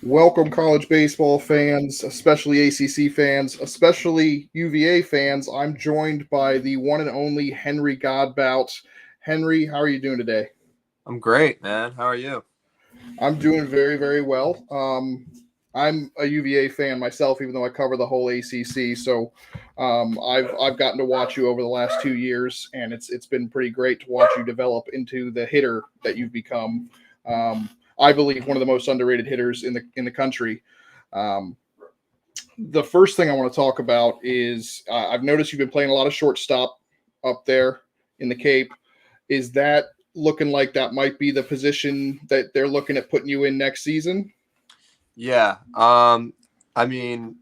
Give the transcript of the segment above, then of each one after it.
Welcome, college baseball fans, especially ACC fans, especially UVA fans. I'm joined by the one and only Henry Godbout. Henry, how are you doing today? I'm great, man. How are you? I'm doing very, very well. I'm a UVA fan myself, even though I cover the whole ACC. So I've gotten to watch you over the last 2 years, and it's been pretty great to watch you develop into the hitter that you've become. Um, I believe one of the most underrated hitters in the country. Um, the first thing I want to talk about is I've noticed you've been playing a lot of shortstop up there in the Cape. Is that looking like that might be the position that they're looking at putting you in next season? Yeah. I mean,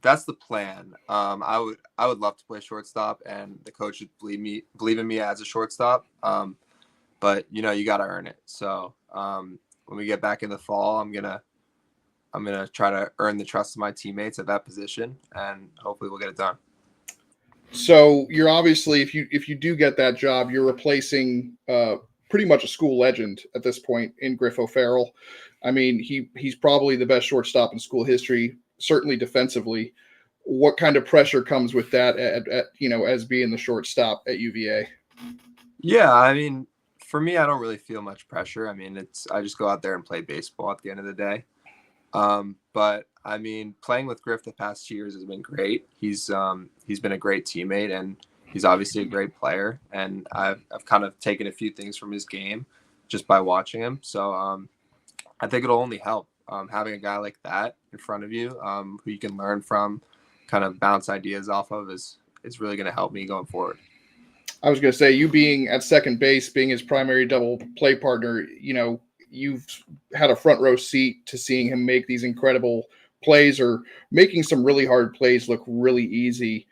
that's the plan. I would love to play shortstop, and the coach would believe in me as a shortstop. But you got to earn it. So when we get back in the fall, I'm gonna try to earn the trust of my teammates at that position, and hopefully we'll get it done. So you're obviously, if you do get that job, you're replacing pretty much a school legend at this point in Griff O'Ferrall. I mean, he's probably the best shortstop in school history, certainly defensively. What kind of pressure comes with that as being the shortstop at UVA? Yeah, I mean, for me, I don't really feel much pressure. I mean, I just go out there and play baseball at the end of the day. But I mean, playing with Griff the past 2 years has been great. He's been a great teammate, and he's obviously a great player. And I've kind of taken a few things from his game just by watching him. So I think it'll only help having a guy like that in front of you, who you can learn from, kind of bounce ideas off of is really going to help me going forward. I was going to say, you being at second base, being his primary double play partner, you've had a front row seat to seeing him make these incredible plays or making some really hard plays look really easy.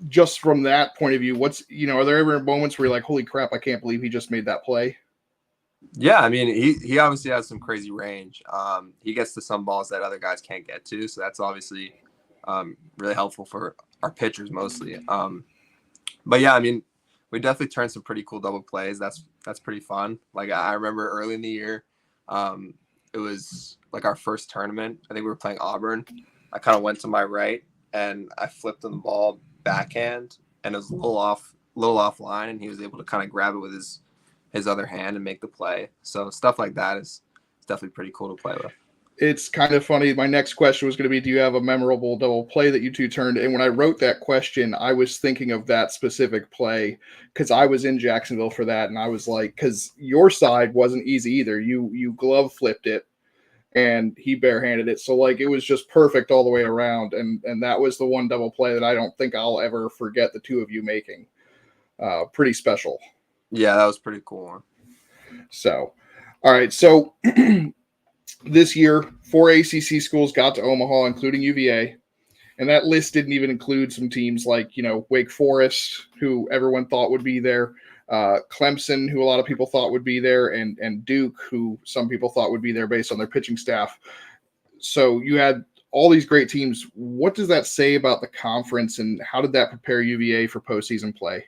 Just from that point of view, are there ever moments where you're like, holy crap, I can't believe he just made that play? Yeah, I mean, he obviously has some crazy range. He gets to some balls that other guys can't get to, so that's obviously really helpful for our pitchers mostly. But yeah, I mean, we definitely turned some pretty cool double plays. That's pretty fun. Like I remember early in the year, it was like our first tournament. I think we were playing Auburn. I kind of went to my right and I flipped on the ball backhand, and it was a little offline, and he was able to kind of grab it with his other hand and make the play. So stuff like that is definitely pretty cool to play with. It's kind of funny. My next question was going to be, do you have a memorable double play that you two turned? And when I wrote that question, I was thinking of that specific play because I was in Jacksonville for that. And I was like, because your side wasn't easy either. You glove flipped it and he barehanded it. So like, it was just perfect all the way around. And that was the one double play that I don't think I'll ever forget the two of you making. Pretty special. Yeah, that was pretty cool. So, all right. So this year, 4 ACC schools got to Omaha, including UVA. And that list didn't even include some teams like, Wake Forest, who everyone thought would be there, Clemson, who a lot of people thought would be there, and Duke, who some people thought would be there based on their pitching staff. So you had all these great teams. What does that say about the conference, and how did that prepare UVA for postseason play?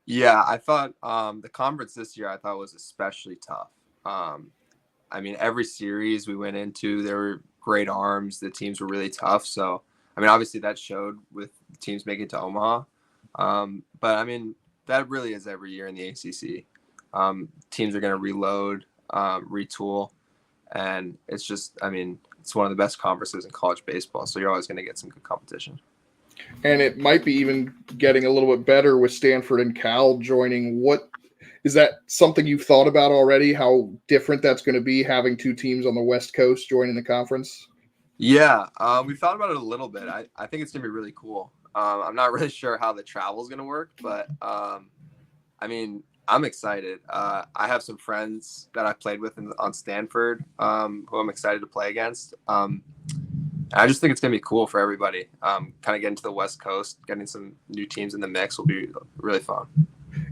Yeah, I thought the conference this year I thought was especially tough. I mean, every series we went into, there were great arms. The teams were really tough. So, I mean, obviously that showed with teams making it to Omaha. But, I mean, that really is every year in the ACC. Teams are going to reload, retool. And it's just, I mean, it's one of the best conferences in college baseball. So you're always going to get some good competition. And it might be even getting a little bit better with Stanford and Cal joining. What is that something you've thought about already? How different that's going to be having two teams on the West Coast joining the conference? Yeah, we thought about it a little bit. I think it's going to be really cool. I'm not really sure how the travel is going to work, but I mean, I'm excited. I have some friends that I played with on Stanford who I'm excited to play against. I just think it's going to be cool for everybody. Kind of getting to the West Coast, getting some new teams in the mix will be really fun.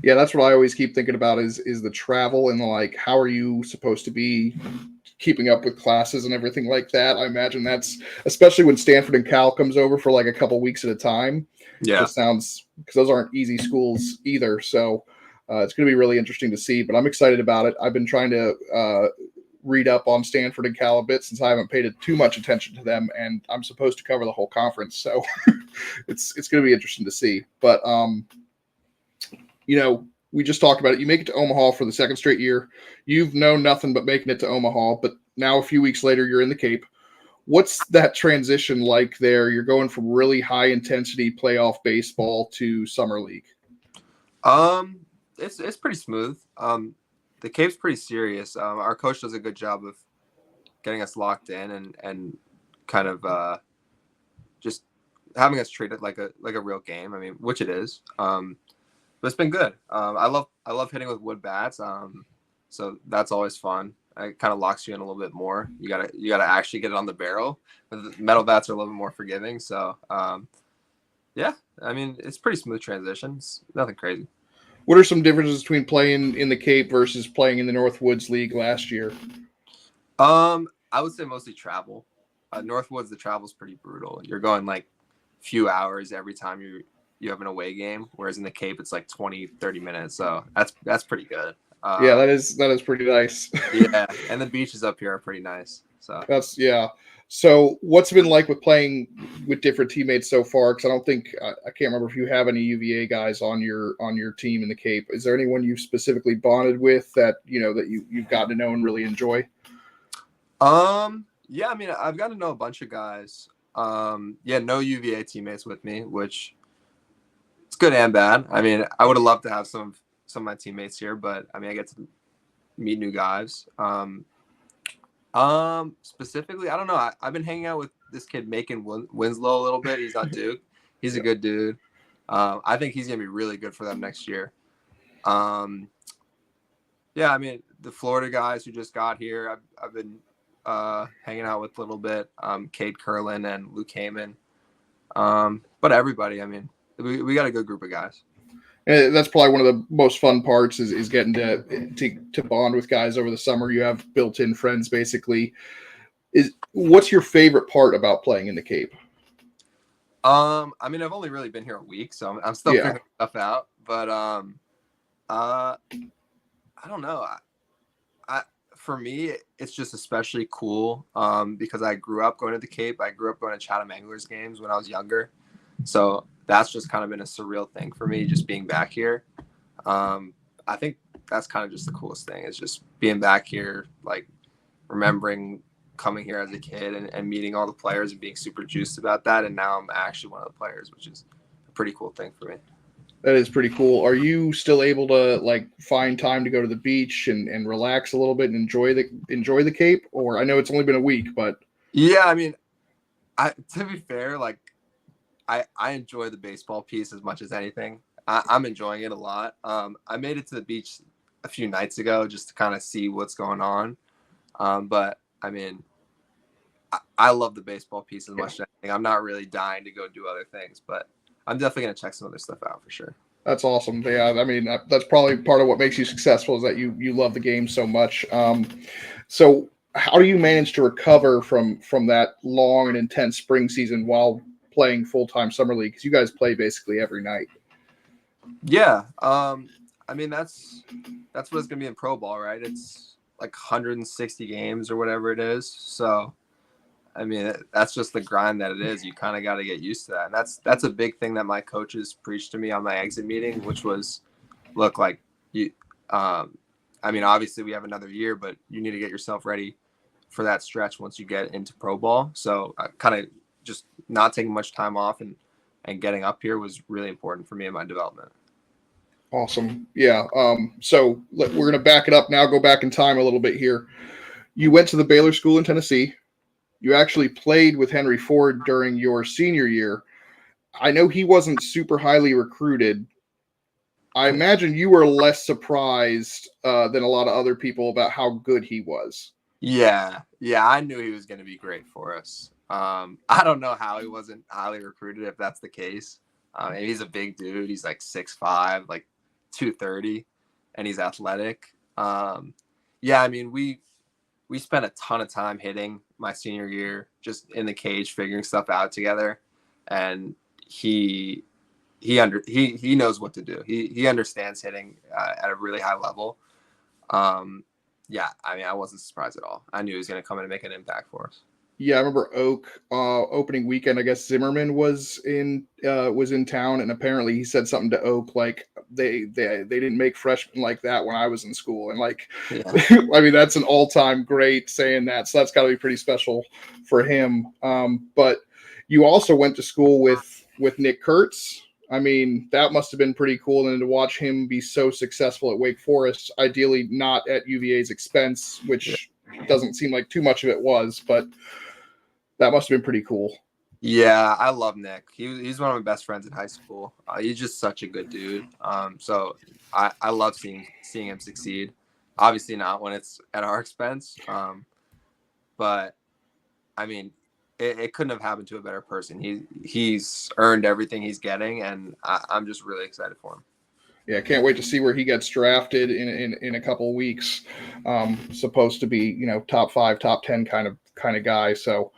Yeah, that's what I always keep thinking about is the travel and like how are you supposed to be keeping up with classes and everything like that. I imagine that's especially when Stanford and Cal comes over for like a couple weeks at a time. Yeah. Just sounds because those aren't easy schools either. So it's going to be really interesting to see. But I'm excited about it. I've been trying to read up on Stanford and Cal a bit since I haven't paid too much attention to them, and I'm supposed to cover the whole conference, so it's going to be interesting to see. But we just talked about it. You make it to Omaha for the second straight year. You've known nothing but making it to Omaha, but now a few weeks later, you're in the Cape. What's that transition like there? You're going from really high intensity playoff baseball to summer league. It's pretty smooth. The Cape's pretty serious. Our coach does a good job of getting us locked in and kind of just having us treat it like a real game. I mean, which it is. But it's been good. I love hitting with wood bats. So that's always fun. It kind of locks you in a little bit more. You gotta actually get it on the barrel. The metal bats are a little bit more forgiving. So yeah, I mean, it's pretty smooth transitions. Nothing crazy. What are some differences between playing in the Cape versus playing in the Northwoods League last year? I would say mostly travel. Northwoods, the travel's pretty brutal. You're going like few hours every time you have an away game, whereas in the Cape it's like 20-30 minutes. So that's pretty good. Yeah, that is pretty nice. Yeah, and the beaches up here are pretty nice. So So what's it been like with playing with different teammates so far? Because I can't remember if you have any UVA guys on your team in the Cape. Is there anyone you've specifically bonded with that you've gotten to know and really enjoy? Yeah, I mean, I've gotten to know a bunch of guys. No UVA teammates with me, which it's good and bad. I mean, I would have loved to have some of my teammates here, but I mean, I get to meet new guys. Specifically, I don't know. I've been hanging out with this kid, Macon Winslow, a little bit. He's on Duke. He's a good dude. I think he's gonna be really good for them next year. I mean, the Florida guys who just got here, I've been hanging out with a little bit. Cade Curlin and Luke Heyman. But everybody, I mean, we got a good group of guys. And that's probably one of the most fun parts is getting to bond with guys over the summer. You have built-in friends, basically. What's your favorite part about playing in the Cape? I mean, I've only really been here a week, so I'm still figuring stuff out. But I don't know. For me, it's just especially cool because I grew up going to the Cape. I grew up going to Chatham Anglers games when I was younger. So that's just kind of been a surreal thing for me, just being back here. I think that's kind of just the coolest thing is just being back here, like remembering coming here as a kid and meeting all the players and being super juiced about that. And now I'm actually one of the players, which is a pretty cool thing for me. That is pretty cool. Are you still able to like find time to go to the beach and relax a little bit and enjoy the Cape? Or I know it's only been a week, but yeah, I mean, to be fair, like I enjoy the baseball piece as much as anything. I'm enjoying it a lot. I made it to the beach a few nights ago just to kind of see what's going on. But I mean, I love the baseball piece as much as anything. I'm not really dying to go do other things, but I'm definitely going to check some other stuff out for sure. That's awesome. Yeah, I mean, that's probably part of what makes you successful is that you love the game so much. So how do you manage to recover from that long and intense spring season while playing full-time summer league? Because you guys play basically every night. Yeah. I mean, that's what it's going to be in pro ball, right? It's like 160 games or whatever it is. So, I mean, that's just the grind that it is. You kind of got to get used to that. And that's a big thing that my coaches preached to me on my exit meeting, which was, look, like you, I mean, obviously we have another year, but you need to get yourself ready for that stretch once you get into pro ball. So kind of just not taking much time off and getting up here was really important for me in my development. Awesome. Yeah. So we're going to back it up now, go back in time a little bit here. You went to the Baylor School in Tennessee. You actually played with Henry Ford during your senior year. I know he wasn't super highly recruited. I imagine you were less surprised than a lot of other people about how good he was. Yeah, I knew he was going to be great for us. I don't know how he wasn't highly recruited if that's the case. He's a big dude. He's like 6'5", like 230, and he's athletic. I mean, we spent a ton of time hitting my senior year, just in the cage, figuring stuff out together. And he knows what to do. He understands hitting at a really high level. Yeah, I mean, I wasn't surprised at all. I knew he was going to come in and make an impact for us. Yeah, I remember Oak opening weekend. I guess Zimmerman was in town, and apparently he said something to Oak like they didn't make freshmen like that when I was in school, and like, Yeah. I mean that's an all time great saying that, so that's got to be pretty special for him. But you also went to school with Nick Kurtz. I mean, that must have been pretty cool, and to watch him be so successful at Wake Forest, ideally not at UVA's expense, which doesn't seem like too much of it was, but that must have been pretty cool. Yeah, I love Nick. He's one of my best friends in high school. He's just such a good dude. So I love seeing him succeed. Obviously not when it's at our expense. But I mean, it couldn't have happened to a better person. He's earned everything he's getting, and I'm just really excited for him. Yeah, can't wait to see where he gets drafted in a couple of weeks. Supposed to be, top 5, top 10 kind of guy. So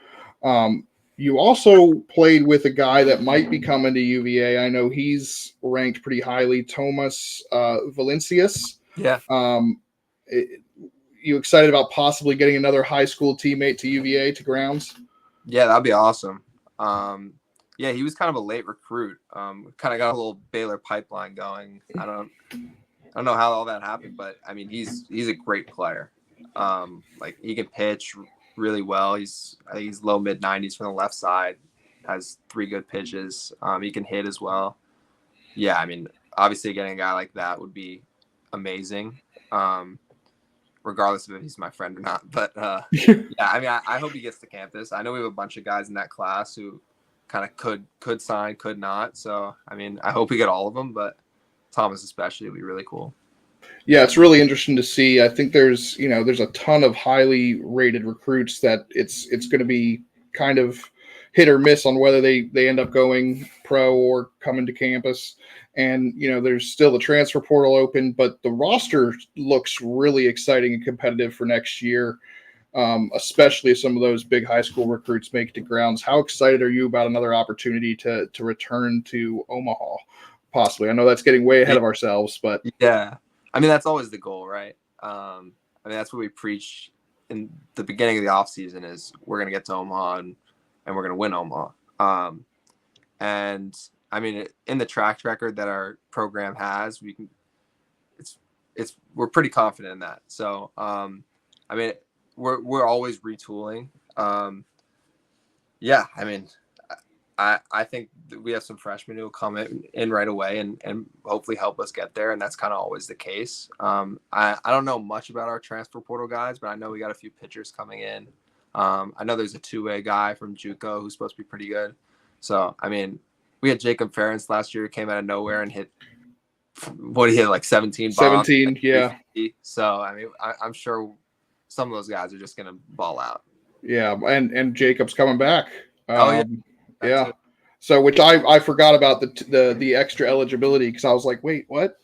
you also played with a guy that might be coming to UVA. I know he's ranked pretty highly, Thomas Valencius. Yeah. You excited about possibly getting another high school teammate to UVA to grounds? Yeah, that'd be awesome. Yeah, he was kind of a late recruit. Kind of got a little Baylor pipeline going. I don't know how all that happened, but I mean, he's a great player. Like he can pitch really well. He's low mid 90s from the left side. Has 3 good pitches. He can hit as well. Yeah, I mean, obviously getting a guy like that would be amazing. Regardless of if he's my friend or not. But yeah, I mean, I hope he gets to campus. I know we have a bunch of guys in that class who kind of could sign, could not. So, I mean, I hope we get all of them, but Thomas especially would be really cool. Yeah, it's really interesting to see. I think there's a ton of highly rated recruits that it's going to be kind of hit or miss on whether they end up going pro or coming to campus. And, there's still the transfer portal open, but the roster looks really exciting and competitive for next year, especially if some of those big high school recruits make it to grounds. How excited are you about another opportunity to return to Omaha, possibly? I know that's getting way ahead of ourselves, but yeah. I mean, that's always the goal, right? I mean, that's what we preach in the beginning of the offseason is we're going to get to Omaha and we're going to win Omaha. And I mean, in the track record that our program has, we're pretty confident in that. So, I mean, we're always retooling. Yeah, I mean, I think we have some freshmen who will come in right away and hopefully help us get there. And that's kind of always the case. I don't know much about our transfer portal guys, but I know we got a few pitchers coming in. I know there's a 2-way guy from JUCO who's supposed to be pretty good. So, I mean, we had Jacob Ferentz last year who came out of nowhere and hit, what he hit, like 17 bombs. 17, like yeah. So, I mean, I'm sure some of those guys are just going to ball out. Yeah, and Jacob's coming back. Yeah. So, which I forgot about the extra eligibility because I was like, wait, what?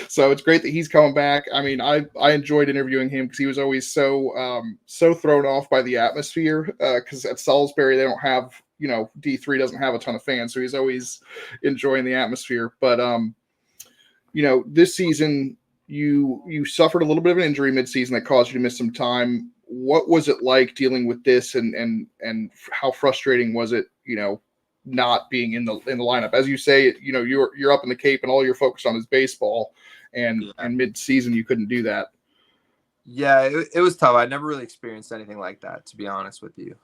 So it's great that he's coming back. I mean, I enjoyed interviewing him because he was always so thrown off by the atmosphere because at Salisbury they don't have, D3 doesn't have a ton of fans, so he's always enjoying the atmosphere. But this season you suffered a little bit of an injury midseason that caused you to miss some time. What was it like dealing with this, and how frustrating was it, not being in the lineup? As you say, you're up in the Cape and all you're focused on is baseball, and mid-season you couldn't do that. Yeah, it was tough. I never really experienced anything like that, to be honest with you.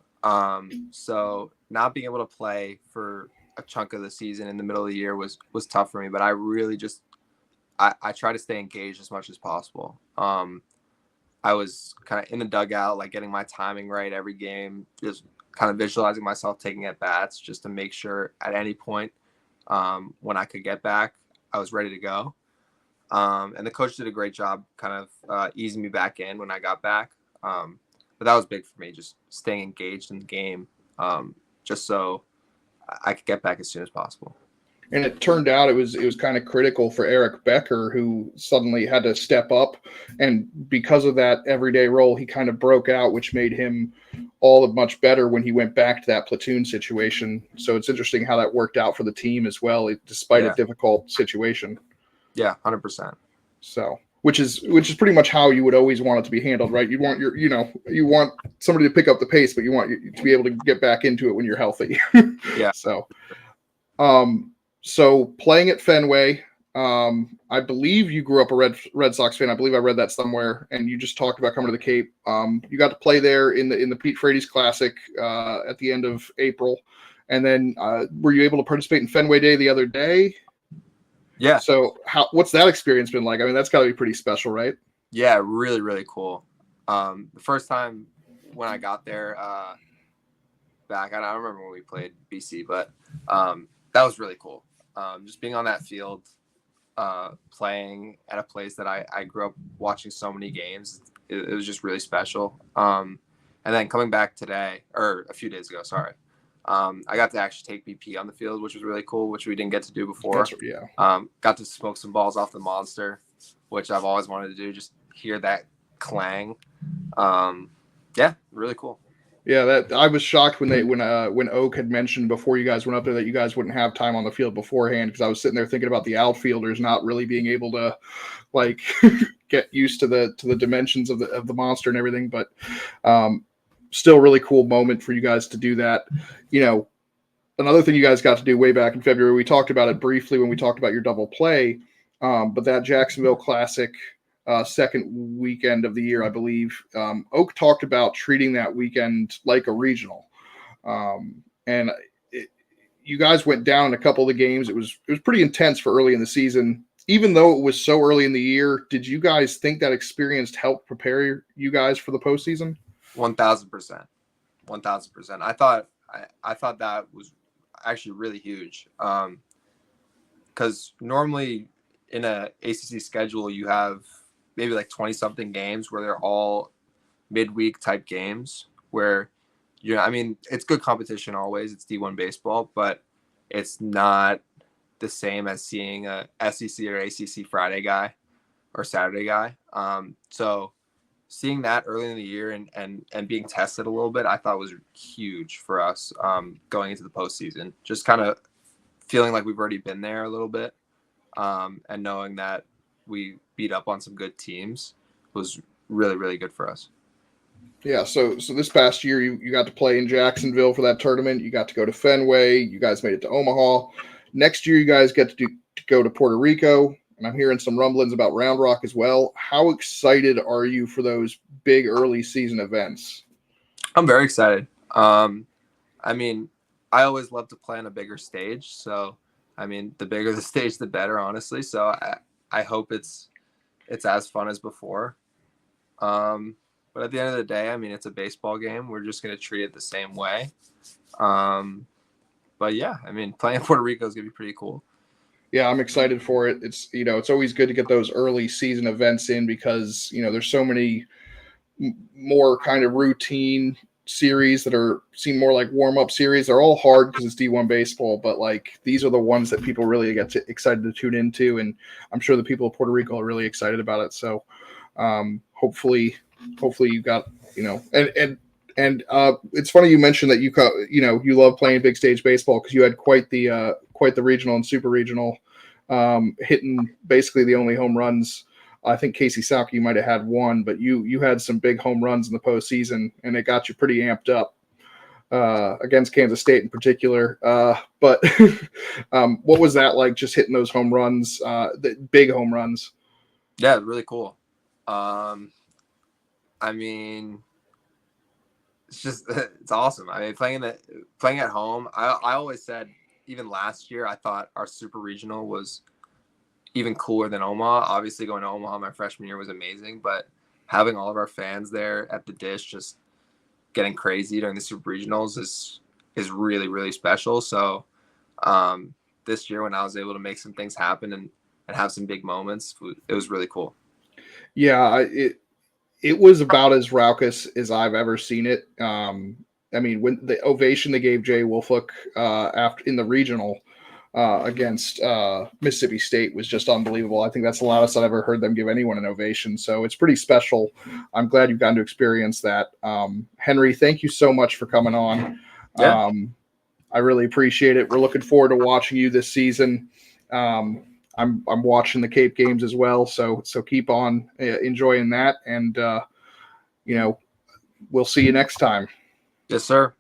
So not being able to play for a chunk of the season in the middle of the year was tough for me, but I really just I try to stay engaged as much as possible. I was kind of in the dugout, like getting my timing right every game, just kind of visualizing myself taking at bats just to make sure at any point when I could get back, I was ready to go. And the coach did a great job kind of easing me back in when I got back. But that was big for me, just staying engaged in the game, just so I could get back as soon as possible. And it turned out it was kind of critical for Eric Becker, who suddenly had to step up. And because of that everyday role, he kind of broke out, which made him all the much better when he went back to that platoon situation. So it's interesting how that worked out for the team as well, despite a difficult situation. Yeah, 100%. So, which is pretty much how you would always want it to be handled, right? You want you want somebody to pick up the pace, but you want to be able to get back into it when you're healthy. Yeah. So playing at Fenway, I believe you grew up a Red Sox fan. I believe I read that somewhere, and you just talked about coming to the Cape. You got to play there in the Pete Frates Classic at the end of April, and then were you able to participate in Fenway Day the other day? Yeah. So what's that experience been like? I mean, that's got to be pretty special, right? Yeah, really, really cool. The first time when I got there back, I don't remember when we played BC, but that was really cool. Just being on that field, playing at a place that I grew up watching so many games, it was just really special. And then coming back today, or a few days ago, sorry, I got to actually take BP on the field, which was really cool, which we didn't get to do before. Got to smoke some balls off the monster, which I've always wanted to do, just hear that clang. Yeah, really cool. Yeah, that I was shocked when Oak had mentioned before you guys went up there that you guys wouldn't have time on the field beforehand, because I was sitting there thinking about the outfielders not really being able to like get used to the dimensions of the monster and everything, but still really cool moment for you guys to do that. Another thing you guys got to do way back in February, we talked about it briefly when we talked about your double play, but that Jacksonville Classic second weekend of the year, I believe, Oak talked about treating that weekend like a regional, and you guys went down in a couple of the games. It was pretty intense for early in the season. Even though it was so early in the year, did you guys think that experience helped prepare you guys for the postseason? 1,000%. 1,000%. I thought that was actually really huge, because normally in a ACC schedule you have maybe like 20 something games where they're all midweek type games where, I mean, it's good competition always. It's D1 baseball, but it's not the same as seeing a SEC or ACC Friday guy or Saturday guy. So seeing that early in the year and being tested a little bit, I thought was huge for us going into the postseason. Just kind of feeling like we've already been there a little bit, and knowing that we beat up on some good teams was really, really good for us. Yeah, so this past year you got to play in Jacksonville for that tournament. You got to go to Fenway. You guys made it to Omaha. Next year you guys get to go to Puerto Rico, and I'm hearing some rumblings about Round Rock as well. How excited are you for those big early season events? I'm very excited. I mean, I always love to play on a bigger stage, so I mean, the bigger the stage, the better, honestly. So I hope it's as fun as before. But at the end of the day, I mean, it's a baseball game. We're just going to treat it the same way. But yeah, I mean, playing in Puerto Rico is going to be pretty cool. Yeah, I'm excited for it. It's always good to get those early season events in, because there's so many more kind of routine series that seem more like warm-up series. They're all hard because it's D1 baseball, but like these are the ones that people really get excited to tune into, and I'm sure the people of Puerto Rico are really excited about it. So hopefully you got and it's funny you mentioned that you love playing big stage baseball, because you had quite the regional and super regional, hitting basically the only home runs. I think Casey Salke, you might have had one, but you had some big home runs in the postseason, and it got you pretty amped up against Kansas State in particular. But what was that like, just hitting those home runs, the big home runs? Yeah, really cool. I mean, it's awesome. I mean, playing at home, I always said, even last year, I thought our super regional was even cooler than Omaha. Obviously, going to Omaha my freshman year was amazing, but having all of our fans there at the Dish just getting crazy during the super regionals is really, really special. So this year, when I was able to make some things happen and have some big moments, it was really cool. Yeah, it was about as raucous as I've ever seen it. I mean, when the ovation they gave Jay Wolflook after in the regional against Mississippi State was just unbelievable. I think that's the loudest I've ever heard them give anyone an ovation. So it's pretty special. I'm glad you've gotten to experience that. Henry, thank you so much for coming on. Yeah. I really appreciate it. We're looking forward to watching you this season. I'm watching the Cape games as well. So keep on enjoying that, and we'll see you next time. Yes, sir.